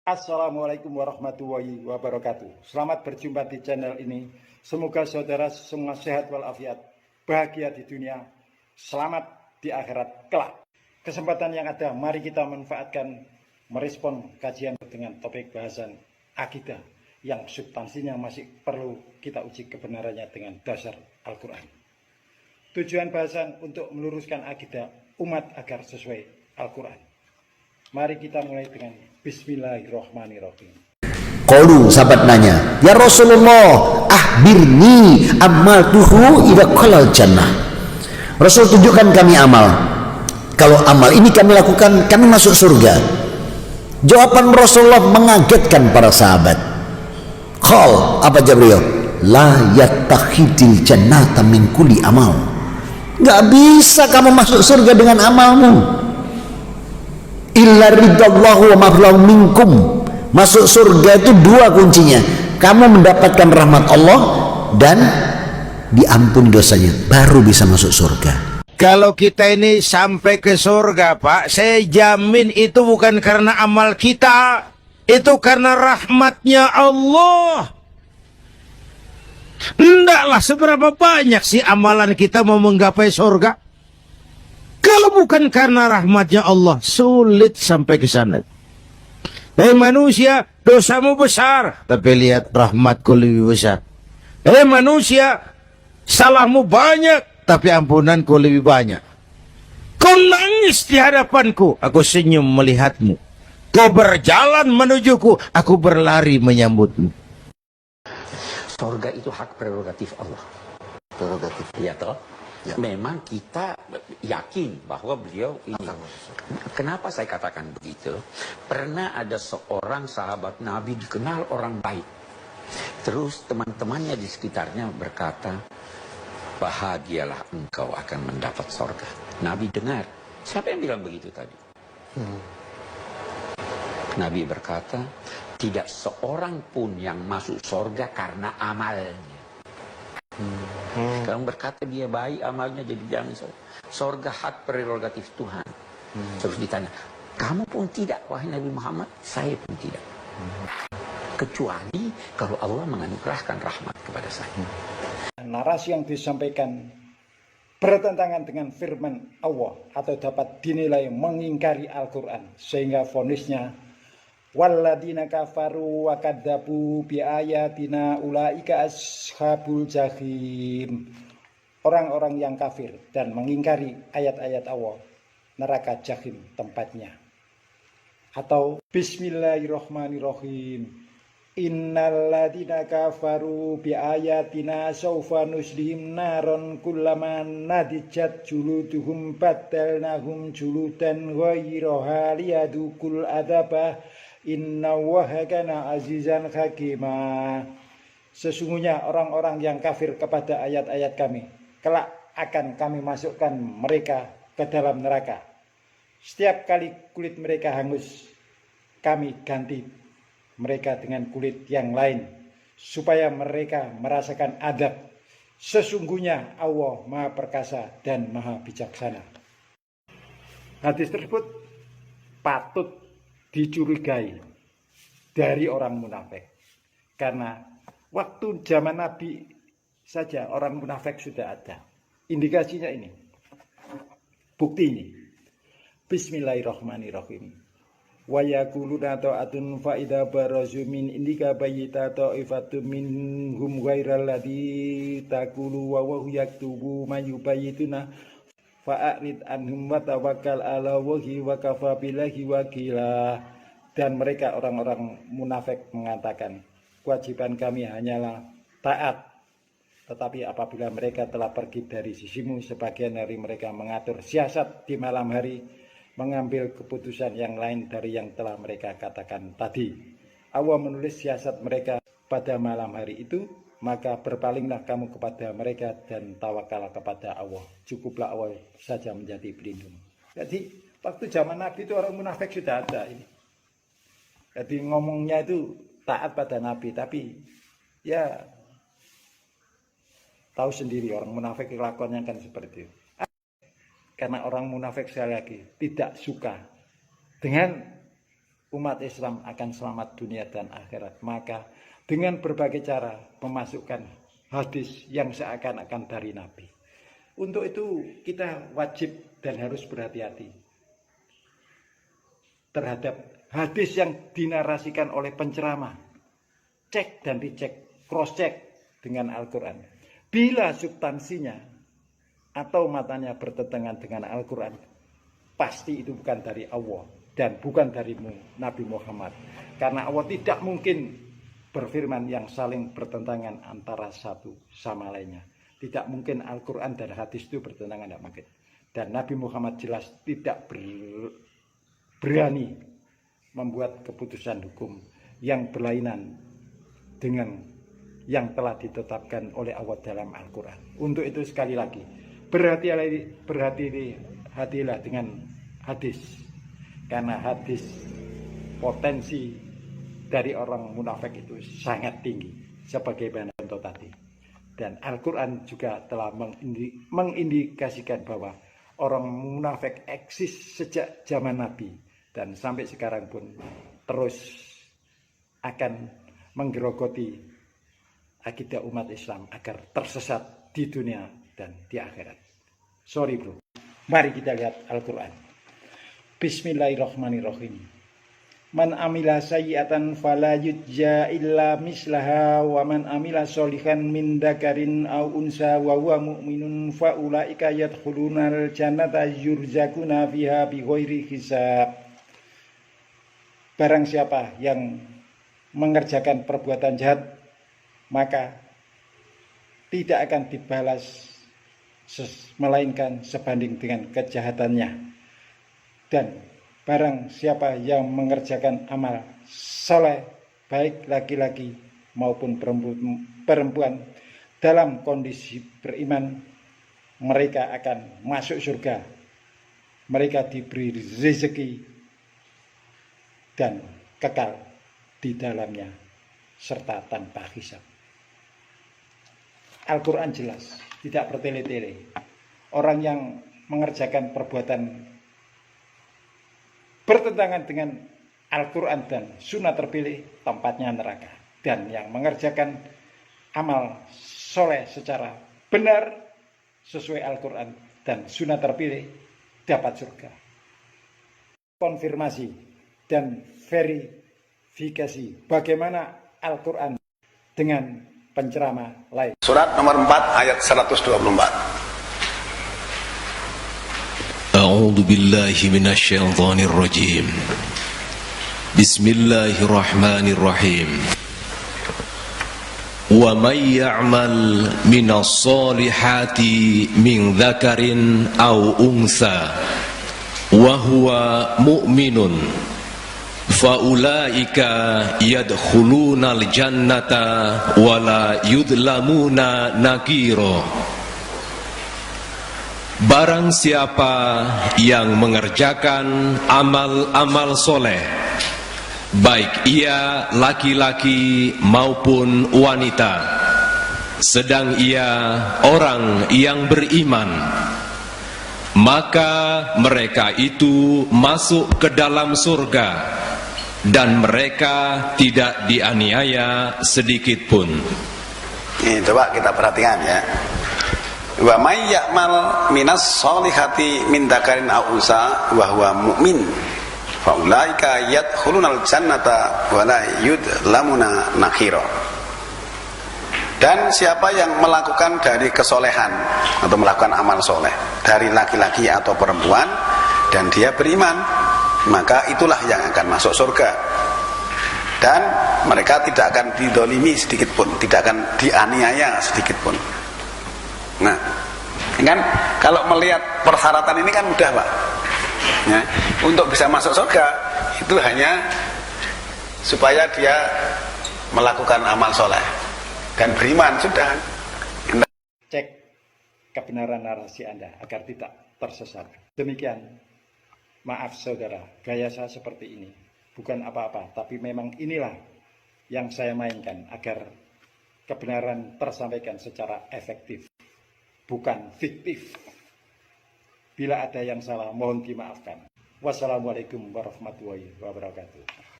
Assalamualaikum warahmatullahi wabarakatuh. Selamat berjumpa di channel ini. Semoga saudara semua sehat walafiat, bahagia di dunia, selamat di akhirat kelak. Kesempatan yang ada, mari kita manfaatkan merespon kajian dengan topik bahasan akidah yang substansinya masih perlu kita uji kebenarannya dengan dasar Al-Quran. Tujuan bahasan untuk meluruskan akidah umat agar sesuai Al-Quran. Mari kita mulai dengan Bismillahirrahmanirrahim. Qalu, sahabat nanya, ya Rasulullah, akhbirni amaltuhu idza qalal jannah. Rasul, tunjukkan kami amal. Kalau amal ini kami lakukan, kami masuk surga. Jawaban Rasulullah mengagetkan para sahabat. Qal, apa Jabril? La yattakhidil jannata min kulli amal. Gak bisa kamu masuk surga dengan amalmu. Illa ridallahu wa maflahu minkum. Masuk surga itu dua kuncinya. Kamu mendapatkan rahmat Allah dan diampuni dosanya, baru bisa masuk surga. Kalau kita ini sampai ke surga, Pak, saya jamin itu bukan karena amal kita, itu karena rahmatnya Allah. Hendaklah seberapa banyak sih amalan kita mau menggapai surga? Kalau bukan karena rahmatnya Allah, sulit sampai ke sana. Manusia, dosamu besar, tapi lihat rahmatku lebih besar. Manusia, salahmu banyak, tapi ampunanku lebih banyak. Kau nangis di hadapanku, aku senyum melihatmu. Kau berjalan menujuku, aku berlari menyambutmu. Surga itu hak prerogatif Allah. Prerogatif. Ya toh? Ya. Memang kita yakin bahwa beliau ini. Kenapa saya katakan begitu? Pernah ada seorang sahabat Nabi dikenal orang baik. Terus teman-temannya di sekitarnya berkata, bahagialah engkau akan mendapat surga. Nabi dengar. Siapa yang bilang begitu tadi? Nabi berkata, tidak seorang pun yang masuk surga karena amalnya. Kalau berkata dia baik amalnya, jadi jangan surga hak prerogatif Tuhan. Terus ditanya, kamu pun tidak wahai Nabi Muhammad? Saya pun tidak. Kecuali kalau Allah menganugerahkan rahmat kepada saya. Narasi yang disampaikan bertentangan dengan firman Allah atau dapat dinilai mengingkari Al-Quran, sehingga vonisnya walladzina kafaru wa kadzabu bi ayatina ulaika ashabul jahim. Orang-orang yang kafir dan mengingkari ayat-ayat Allah, neraka jahim tempatnya. Atau Bismillahirrahmanirrahim. Innalladzina kafaru bi ayatina sawfa nuslihim naron kullama nadijat juluduhum baddalnahum juludan ghayraha liyadukul adabah. Inna Allaha kana azizan hakimah. Sesungguhnya orang-orang yang kafir kepada ayat-ayat kami, kelak akan kami masukkan mereka ke dalam neraka. Setiap kali kulit mereka hangus, kami ganti mereka dengan kulit yang lain, supaya mereka merasakan adab. Sesungguhnya Allah Maha Perkasa dan Maha Bijaksana. Hadis tersebut patut dicurigai dari orang munafik, karena waktu zaman Nabi saja orang munafik sudah ada. Indikasinya ini, bukti ini. Bismillahirrahmanirrahim. Wa yaquluna ta'atun fa idza barazu min indika bayyita ta'ifatun minhum ghairal ladzi taqulu wa huwa yaktubu ma yubayyituna fa'arid anhum wa tawakkal ala wahi wa kafa billahi wakila. Dan mereka orang-orang munafik mengatakan, kewajiban kami hanyalah taat. Tetapi apabila mereka telah pergi dari sisimu, sebagian dari mereka mengatur siasat di malam hari, mengambil keputusan yang lain dari yang telah mereka katakan tadi. Allah menulis siasat mereka pada malam hari itu, maka berpalinglah kamu kepada mereka dan tawakal kepada Allah. Cukuplah Allah saja menjadi pelindung. Jadi waktu zaman Nabi itu orang munafik sudah ada ini. Jadi ngomongnya itu taat pada Nabi, tapi ya tahu sendiri orang munafik kelakuannya kan seperti itu. Karena orang munafik sekali lagi tidak suka dengan umat Islam akan selamat dunia dan akhirat. Maka dengan berbagai cara memasukkan hadis yang seakan-akan dari Nabi. Untuk itu kita wajib dan harus berhati-hati terhadap hadis yang dinarasikan oleh penceramah. Cek dan dicek, cross check dengan Al-Quran. Bila substansinya atau matanya bertentangan dengan Al-Quran, pasti itu bukan dari Allah dan bukan dari Nabi Muhammad. Karena Allah tidak mungkin berfirman yang saling bertentangan antara satu sama lainnya. Tidak mungkin Al-Quran dan hadis itu bertentangan, tidak mungkin. Dan Nabi Muhammad jelas tidak berani membuat keputusan hukum yang berlainan dengan yang telah ditetapkan oleh Allah dalam Al-Quran. Untuk itu sekali lagi, berhati-hatilah dengan hadis. Karena hadis potensi dari orang munafik itu sangat tinggi. Sebagaimana contoh tadi. Dan Al-Quran juga telah mengindikasikan bahwa orang munafik eksis sejak zaman Nabi. Dan sampai sekarang pun terus akan menggerogoti akidah umat Islam agar tersesat di dunia dan di akhirat. Sorry bro. Mari kita lihat Al-Quran. Bismillahirrahmanirrahim. Man amila sayyi'atan fala yujza illa mislaha wa man amila sholihan min dzakarin aw unsa wa huwa mu'minun fa ulaika yadkhulunal jannata yurzaquna fiha bighairi hisab. Barang siapa yang mengerjakan perbuatan jahat, maka tidak akan dibalas melainkan sebanding dengan kejahatannya. Dan barang siapa yang mengerjakan amal soleh, baik laki-laki maupun perempuan, dalam kondisi beriman, mereka akan masuk surga. Mereka diberi rezeki dan kekal di dalamnya serta tanpa hisab. Al-Quran jelas, tidak bertele-tele. Orang yang mengerjakan perbuatan bertentangan dengan Al-Quran dan sunnah terpilih, tempatnya neraka. Dan yang mengerjakan amal soleh secara benar sesuai Al-Quran dan sunnah terpilih dapat surga. Konfirmasi dan verifikasi bagaimana Al-Quran dengan penceramah lain. Surat nomor 4 ayat 124. A'udzu billahi minasy syaithanir rajim. Bismillahirrahmanirrahim. Wa may ya'mal minas solihati min dzakarin aw unsa wa huwa mu'minun faulaika yadkhulunal jannata wala yudlamuna nakira. Barang siapa yang mengerjakan amal-amal soleh, baik ia laki-laki maupun wanita, sedang ia orang yang beriman, maka mereka itu masuk ke dalam surga dan mereka tidak dianiaya sedikit pun. Ini coba kita perhatikan ya. Wa may ya'mal minas solihati min dzakarin aw unsa wa huwa mu'min fa ulaika yadkhulunal jannata wa la yudlamuna nakira. Dan siapa yang melakukan dari kesolehan atau melakukan amal soleh dari laki-laki atau perempuan dan dia beriman, maka itulah yang akan masuk surga. Dan mereka tidak akan didolimi sedikit pun, tidak akan dianiaya sedikit pun. Nah, kan kalau melihat persyaratan ini kan mudah Pak ya, untuk bisa masuk surga itu hanya supaya dia melakukan amal soleh dan beriman, sudah. Cek kebenaran narasi Anda agar tidak tersesat. Demikian, maaf saudara, gaya saya seperti ini bukan apa-apa, tapi memang inilah yang saya mainkan agar kebenaran tersampaikan secara efektif, bukan fiktif. Bila ada yang salah, mohon dimaafkan. Wassalamualaikum warahmatullahi wabarakatuh.